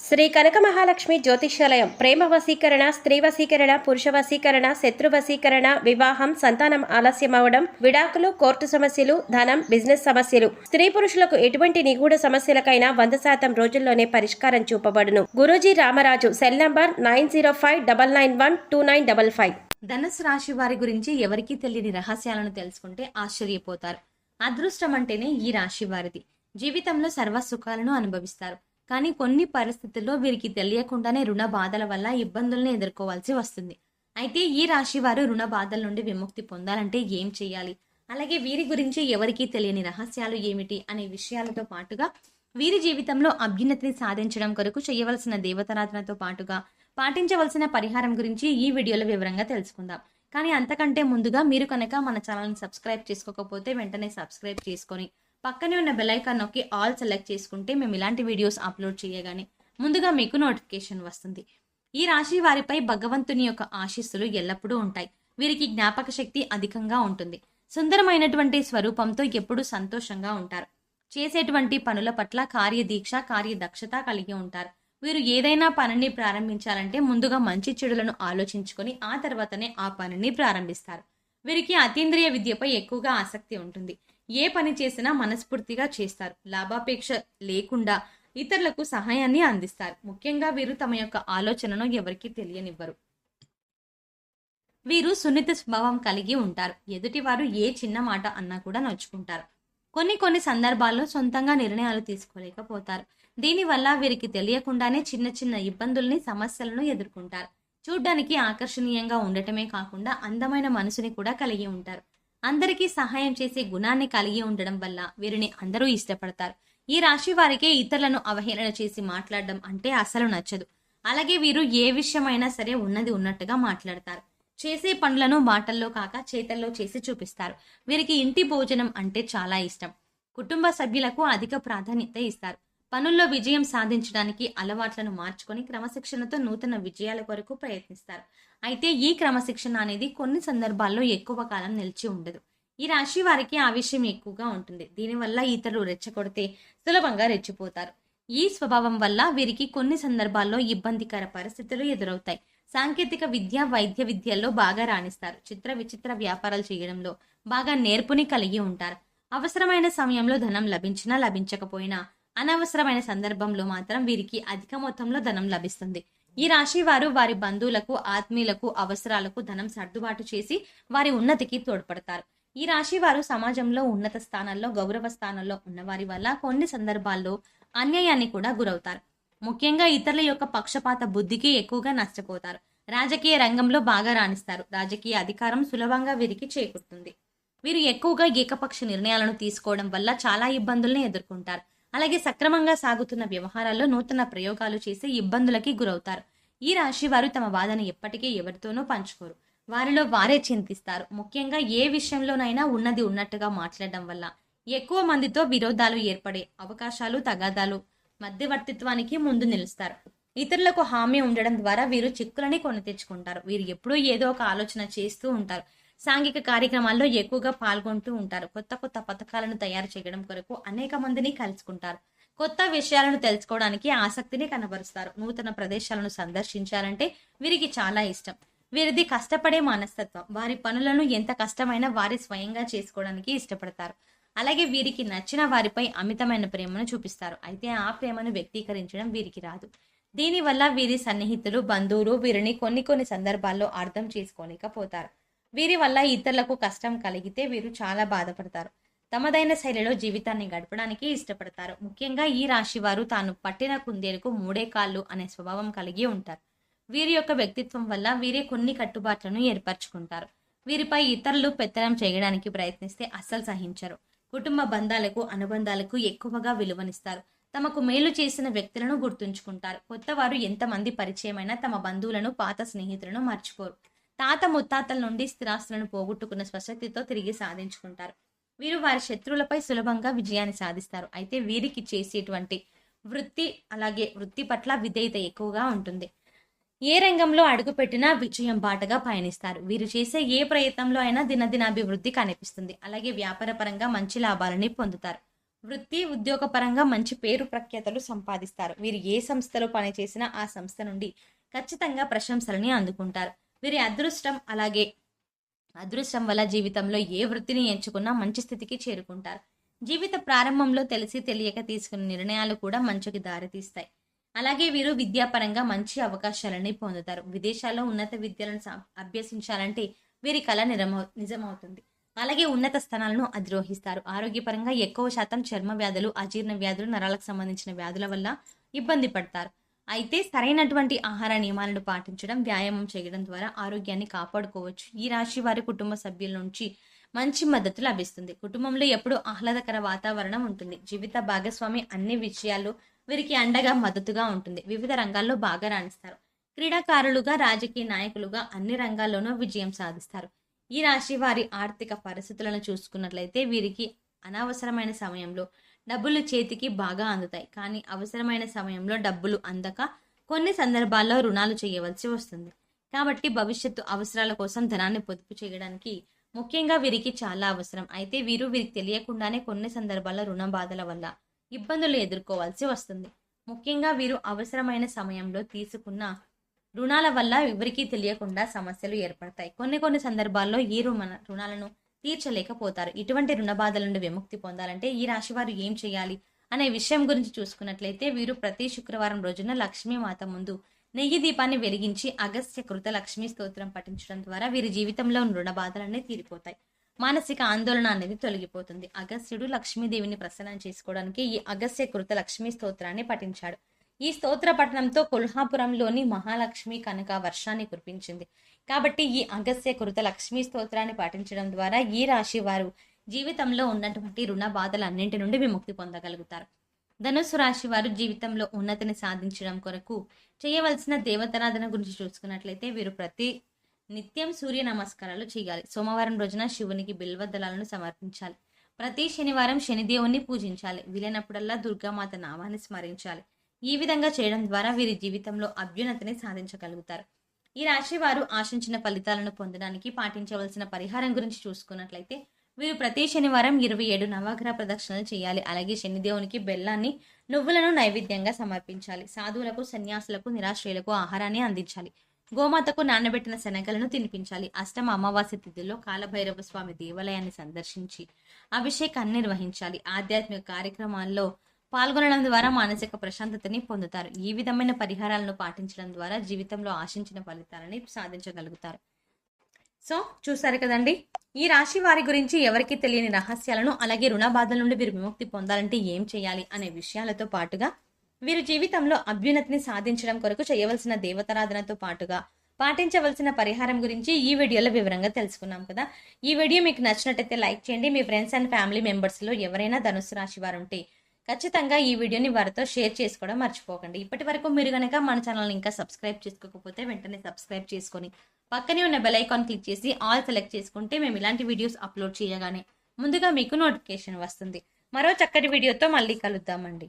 శ్రీ కనక మహాలక్ష్మి జ్యోతిష్యాలయం ప్రేమ వశీకరణ, స్త్రీ వశీకరణ, పురుష వశీకరణ, శత్రు వశీకరణ, వివాహం, సంతానం ఆలస్యం అవడం, విడాకులు, కోర్టు సమస్యలు, ధనం, బిజినెస్ సమస్యలు, స్త్రీ పురుషులకు ఎటువంటి నిగూఢ సమస్యలకైనా 100% రోజుల్లోనే పరిష్కారం చూపబడును. గురూజీ రామరాజు. Cell number 9059912955. ధనుసు రాశి వారి గురించి ఎవరికీ తెలియని రహస్యాలను తెలుసుకుంటే ఆశ్చర్యపోతారు. అదృష్టం అంటేనే ఈ రాశి వారిది. జీవితంలో సర్వ సుఖాలను అనుభవిస్తారు. కానీ కొన్ని పరిస్థితుల్లో వీరికి తెలియకుండానే రుణ బాధల వల్ల ఇబ్బందుల్ని ఎదుర్కోవాల్సి వస్తుంది. అయితే ఈ రాశి వారు రుణ బాధల నుండి విముక్తి పొందాలంటే ఏం చేయాలి, అలాగే వీరి గురించి ఎవరికీ తెలియని రహస్యాలు ఏమిటి అనే విషయాలతో పాటుగా వీరి జీవితంలో అభ్యున్నతిని సాధించడం కొరకు చేయవలసిన దేవతారాధనతో పాటుగా పాటించవలసిన పరిహారం గురించి ఈ వీడియోలో వివరంగా తెలుసుకుందాం. కానీ అంతకంటే ముందుగా మీరు కనుక మన ఛానల్ని సబ్స్క్రైబ్ చేసుకోకపోతే వెంటనే సబ్స్క్రైబ్ చేసుకొని పక్కనే ఉన్న బెల్ ఐకాన్ నొక్కి ఆల్ సెలెక్ట్ చేసుకుంటే మేము ఇలాంటి వీడియోస్ అప్లోడ్ చేయగానే ముందుగా మీకు నోటిఫికేషన్ వస్తుంది. ఈ రాశి వారిపై భగవంతుని యొక్క ఆశీస్సులు ఎల్లప్పుడూ ఉంటాయి. వీరికి జ్ఞాపక శక్తి అధికంగా ఉంటుంది. సుందరమైనటువంటి స్వరూపంతో ఎప్పుడూ సంతోషంగా ఉంటారు. చేసేటువంటి పనుల పట్ల కార్యదీక్ష, కార్యదక్షత కలిగి ఉంటారు. వీరు ఏదైనా పనిని ప్రారంభించాలంటే ముందుగా మంచి చెడులను ఆలోచించుకొని ఆ తర్వాతనే ఆ పనిని ప్రారంభిస్తారు. వీరికి అతీంద్రియ విద్యపై ఎక్కువగా ఆసక్తి ఉంటుంది. ఏ పని చేసినా మనస్ఫూర్తిగా చేస్తారు. లాభాపేక్ష లేకుండా ఇతరులకు సహాయాన్ని అందిస్తారు. ముఖ్యంగా వీరు తమ యొక్క ఆలోచనను ఎవరికీ తెలియనివ్వరు. వీరు సున్నిత స్వభావం కలిగి ఉంటారు. ఎదుటివారు ఏ చిన్న మాట అన్నా కూడా నొచ్చుకుంటారు. కొన్ని సందర్భాల్లో సొంతంగా నిర్ణయాలు తీసుకోలేకపోతారు. దీనివల్ల వీరికి తెలియకుండానే చిన్న చిన్న ఇబ్బందుల్ని, సమస్యలను ఎదుర్కొంటారు. చూడ్డానికి ఆకర్షణీయంగా ఉండటమే కాకుండా అందమైన మనసుని కూడా కలిగి ఉంటారు. అందరికీ సహాయం చేసే గుణాన్ని కలిగి ఉండడం వల్ల వీరిని అందరూ ఇష్టపడతారు. ఈ రాశి వారికి ఇతరులను అవహేళన చేసి మాట్లాడడం అంటే అసలు నచ్చదు. అలాగే వీరు ఏ విషయమైనా సరే ఉన్నది ఉన్నట్టుగా మాట్లాడతారు. చేసే పనులను మాటల్లో కాక చేతల్లో చేసి చూపిస్తారు. వీరికి ఇంటి భోజనం అంటే చాలా ఇష్టం. కుటుంబ సభ్యులకు అధిక ప్రాధాన్యత ఇస్తారు. పనుల్లో విజయం సాధించడానికి అలవాట్లను మార్చుకొని క్రమశిక్షణతో నూతన విజయాల కొరకు ప్రయత్నిస్తారు. అయితే ఈ క్రమశిక్షణ అనేది కొన్ని సందర్భాల్లో ఎక్కువ కాలం నిలిచి ఉండదు. ఈ రాశి వారికి ఆవేశం ఎక్కువగా ఉంటుంది. దీనివల్ల ఇతరులు రెచ్చగొడితే సులభంగా రెచ్చిపోతారు. ఈ స్వభావం వల్ల వీరికి కొన్ని సందర్భాల్లో ఇబ్బందికర పరిస్థితులు ఎదురవుతాయి. సాంకేతిక విద్య, వైద్య విద్యల్లో బాగా రాణిస్తారు. చిత్ర విచిత్ర వ్యాపారాలు చేయడంలో బాగా నేర్పుని కలిగి ఉంటారు. అవసరమైన సమయంలో ధనం లభించినా లభించకపోయినా అనవసరమైన సందర్భంలో మాత్రం వీరికి అధిక మొత్తంలో ధనం లభిస్తుంది. ఈ రాశి వారు వారి బంధువులకు, ఆత్మీయులకు అవసరాలకు ధనం సర్దుబాటు చేసి వారి ఉన్నతికి తోడ్పడతారు. ఈ రాశి వారు సమాజంలో ఉన్నత స్థానాల్లో, గౌరవ స్థానాల్లో ఉన్నవారి వల్ల కొన్ని సందర్భాల్లో అన్యాయాన్ని కూడా గురవుతారు. ముఖ్యంగా ఇతరుల యొక్క పక్షపాత బుద్ధికి ఎక్కువగా నష్టపోతారు. రాజకీయ రంగంలో బాగా రాణిస్తారు. రాజకీయ అధికారం సులభంగా వీరికి చేకూరుతుంది. వీరు ఎక్కువగా ఏకపక్ష నిర్ణయాలను తీసుకోవడం వల్ల చాలా ఇబ్బందుల్ని ఎదుర్కొంటారు. అలాగే సక్రమంగా సాగుతున్న వ్యవహారాల్లో నూతన ప్రయోగాలు చేసి ఇబ్బందులకి గురవుతారు. ఈ రాశి వారు తమ బాధను ఎప్పటికీ ఎవరితోనూ పంచుకోరు. వారిలో వారే చింతిస్తారు. ముఖ్యంగా ఏ విషయంలోనైనా ఉన్నది ఉన్నట్టుగా మాట్లాడడం వల్ల ఎక్కువ మందితో విరోధాలు ఏర్పడే అవకాశాలు, తగాదాలు, మధ్యవర్తిత్వానికి ముందు నిలుస్తారు. ఇతరులకు హామీ ఉండడం ద్వారా వీరు చిక్కులని కొని తెచ్చుకుంటారు. వీరు ఎప్పుడూ ఏదో ఒక ఆలోచన చేస్తూ ఉంటారు. సాంఘిక కార్యక్రమాల్లో ఎక్కువగా పాల్గొంటూ ఉంటారు. కొత్త పథకాలను తయారు చేయడం కొరకు అనేక మందిని కలుసుకుంటారు. కొత్త విషయాలను తెలుసుకోవడానికి ఆసక్తిని కనబరుస్తారు. నూతన ప్రదేశాలను సందర్శించాలంటే వీరికి చాలా ఇష్టం. వీరిది కష్టపడే మనస్తత్వం. వారి పనులను ఎంత కష్టమైనా వారి స్వయంగా చేసుకోవడానికి ఇష్టపడతారు. అలాగే వీరికి నచ్చిన వారిపై అమితమైన ప్రేమను చూపిస్తారు. అయితే ఆ ప్రేమను వ్యక్తీకరించడం వీరికి రాదు. దీనివల్ల వీరి సన్నిహితులు, బంధువులు వీరిని కొన్ని సందర్భాల్లో అర్థం చేసుకోలేకపోతారు. వీరి వల్ల ఇతరులకు కష్టం కలిగితే వీరు చాలా బాధపడతారు. తమదైన శైలిలో జీవితాన్ని గడపడానికి ఇష్టపడతారు. ముఖ్యంగా ఈ రాశి వారు తాను పట్టిన కుందేలకు మూడే కాళ్ళు అనే స్వభావం కలిగి ఉంటారు. వీరి యొక్క వ్యక్తిత్వం వల్ల వీరే కొన్ని కట్టుబాట్లను ఏర్పరచుకుంటారు. వీరిపై ఇతరులు పెత్తనం చేయడానికి ప్రయత్నిస్తే అస్సలు సహించరు. కుటుంబ బంధాలకు, అనుబంధాలకు ఎక్కువగా విలువనిస్తారు. తమకు మేలు చేసిన వ్యక్తులను గుర్తుంచుకుంటారు. కొత్తవారు ఎంతమంది పరిచయమైనా తమ బంధువులను, పాత స్నేహితులను మర్చిపోరు. తాత ముత్తాతల నుండి స్థిరాస్తులను పోగొట్టుకున్న స్వశక్తితో తిరిగి సాధించుకుంటారు. వీరు వారి శత్రువులపై సులభంగా విజయాన్ని సాధిస్తారు. అయితే వీరికి చేసేటువంటి వృత్తి పట్ల విధేయత ఎక్కువగా ఉంటుంది. ఏ రంగంలో అడుగుపెట్టినా విజయం బాటగా పయనిస్తారు. వీరు చేసే ఏ ప్రయత్నంలో అయినా దినదినాభివృద్ధి కనిపిస్తుంది. అలాగే వ్యాపారపరంగా మంచి లాభాలని పొందుతారు. వృత్తి ఉద్యోగపరంగా మంచి పేరు ప్రఖ్యాతలు సంపాదిస్తారు. వీరు ఏ సంస్థలో పనిచేసినా ఆ సంస్థ నుండి ఖచ్చితంగా ప్రశంసలని అందుకుంటారు. వీరి అదృష్టం వల్ల జీవితంలో ఏ వృత్తిని ఎంచుకున్నా మంచి స్థితికి చేరుకుంటారు. జీవిత ప్రారంభంలో తెలిసి తెలియక తీసుకున్న నిర్ణయాలు కూడా మంచికి దారితీస్తాయి. అలాగే వీరు విద్యాపరంగా మంచి అవకాశాలని పొందుతారు. విదేశాల్లో ఉన్నత విద్యలను అభ్యసించాలంటే వీరి కళ నిజమవుతుంది. అలాగే ఉన్నత స్థానాలను అధిరోహిస్తారు. ఆరోగ్యపరంగా ఎక్కువ శాతం చర్మ వ్యాధులు, అజీర్ణ వ్యాధులు, నరాలకు సంబంధించిన వ్యాధుల వల్ల ఇబ్బంది పడతారు. అయితే సరైనటువంటి ఆహార నియమాలను పాటించడం, వ్యాయామం చేయడం ద్వారా ఆరోగ్యాన్ని కాపాడుకోవచ్చు. ఈ రాశి వారి కుటుంబ సభ్యుల నుంచి మంచి మద్దతు లభిస్తుంది. కుటుంబంలో ఎప్పుడూ ఆహ్లాదకర వాతావరణం ఉంటుంది. జీవిత భాగస్వామి అన్ని విషయాల్లో వీరికి అండగా మద్దతుగా ఉంటుంది. వివిధ రంగాల్లో బాగా రాణిస్తారు. క్రీడాకారులుగా, రాజకీయ నాయకులుగా అన్ని రంగాల్లోనూ విజయం సాధిస్తారు. ఈ రాశి వారి ఆర్థిక పరిస్థితులను చూసుకున్నట్లయితే వీరికి అనవసరమైన సమయంలో డబ్బులు చేతికి బాగా అందుతాయి. కానీ అవసరమైన సమయంలో డబ్బులు అందక కొన్ని సందర్భాల్లో రుణాలు చేయవలసి వస్తుంది. కాబట్టి భవిష్యత్తు అవసరాల కోసం ధనాన్ని పొదుపు చేయడానికి ముఖ్యంగా వీరికి చాలా అవసరం. అయితే వీరికి తెలియకుండానే కొన్ని సందర్భాల్లో రుణ బాధల వల్ల ఇబ్బందులు ఎదుర్కోవాల్సి వస్తుంది. ముఖ్యంగా వీరు అవసరమైన సమయంలో తీసుకున్న రుణాల వల్ల ఎవరికీ తెలియకుండా సమస్యలు ఏర్పడతాయి. కొన్ని సందర్భాల్లో ఈ రుణాలను తీర్చలేకపోతారు. ఇటువంటి రుణ బాధల నుండి విముక్తి పొందాలంటే ఈ రాశి వారు ఏం చేయాలి అనే విషయం గురించి చూసుకున్నట్లయితే వీరు ప్రతి శుక్రవారం రోజున లక్ష్మీమాత ముందు నెయ్యి దీపాన్ని వెలిగించి అగస్త్య కృత లక్ష్మీ స్తోత్రం పఠించడం ద్వారా వీరి జీవితంలో రుణ బాధలన్నీ తీరిపోతాయి. మానసిక ఆందోళన అనేది తొలగిపోతుంది. అగస్త్యుడు లక్ష్మీదేవిని ప్రసన్నం చేసుకోవడానికి ఈ అగస్త్య కృత లక్ష్మీ స్తోత్రాన్ని పఠించాడు. ఈ స్తోత్ర పఠనంతో కొల్హాపురంలోని మహాలక్ష్మి కనుక వర్షాన్ని కురిపించింది. కాబట్టి ఈ అగస్త్య కృత లక్ష్మీ స్తోత్రాన్ని పాటించడం ద్వారా ఈ రాశి వారు జీవితంలో ఉన్నటువంటి రుణ బాధలన్నింటి నుండి విముక్తి పొందగలుగుతారు. ధనుస్సు రాశి వారు జీవితంలో ఉన్నతిని సాధించడం కొరకు చేయవలసిన దేవతారాధన గురించి చూసుకున్నట్లయితే వీరు ప్రతి నిత్యం సూర్య నమస్కారాలు చేయాలి. సోమవారం రోజున శివునికి బిల్వదళాలను సమర్పించాలి. ప్రతి శనివారం శనిదేవుని పూజించాలి. వీలైనప్పుడల్లా దుర్గామాత నామాన్ని స్మరించాలి. ఈ విధంగా చేయడం ద్వారా వీరి జీవితంలో అభ్యున్నతిని సాధించగలుగుతారు. ఈ రాశి వారు ఆశించిన ఫలితాలను పొందడానికి పాటించవలసిన పరిహారం గురించి చూసుకున్నట్లయితే వీరు ప్రతి శనివారం 27 నవగ్రహ ప్రదక్షిణలు చేయాలి. అలాగే శనిదేవునికి బెల్లాన్ని, నువ్వులను నైవేద్యంగా సమర్పించాలి. సాధువులకు, సన్యాసులకు, నిరాశ్రయులకు ఆహారాన్ని అందించాలి. గోమాతకు నానబెట్టిన శనగలను తినిపించాలి. అష్టమ అమావాస్య తిథిలో కాలభైరవ స్వామి దేవాలయాన్ని సందర్శించి అభిషేకాన్ని నిర్వహించాలి. ఆధ్యాత్మిక కార్యక్రమాల్లో పాల్గొనడం ద్వారా మానసిక ప్రశాంతతని పొందుతారు. ఈ విధమైన పరిహారాలను పాటించడం ద్వారా జీవితంలో ఆశించిన ఫలితాలని సాధించగలుగుతారు. సో చూసారు కదండి, ఈ రాశి వారి గురించి ఎవరికి తెలియని రహస్యాలను, అలాగే రుణ బాధల నుండి వీరు విముక్తి పొందాలంటే ఏం చేయాలి అనే విషయాలతో పాటుగా వీరు జీవితంలో అభ్యున్నతిని సాధించడం కొరకు చేయవలసిన దేవతారాధనతో పాటుగా పాటించవలసిన పరిహారం గురించి ఈ వీడియోలో వివరంగా తెలుసుకున్నాం కదా. ఈ వీడియో మీకు నచ్చినట్టయితే లైక్ చేయండి. మీ ఫ్రెండ్స్ అండ్ ఫ్యామిలీ మెంబర్స్లో ఎవరైనా ధనుస్సు రాశి వారు ఉంటే ఖచ్చితంగా ఈ వీడియోని వారితో షేర్ చేసుకోవడం మర్చిపోకండి. ఇప్పటి వరకు మీరు కనుక మన ఛానల్ని ఇంకా సబ్స్క్రైబ్ చేసుకోకపోతే వెంటనే సబ్స్క్రైబ్ చేసుకొని పక్కనే ఉన్న బెల్ ఐకాన్ క్లిక్ చేసి ఆల్ సెలెక్ట్ చేసుకుంటే మేము ఇలాంటి వీడియోస్ అప్లోడ్ చేయగానే ముందుగా మీకు నోటిఫికేషన్ వస్తుంది. మరో చక్కటి వీడియోతో మళ్ళీ కలుద్దామండి.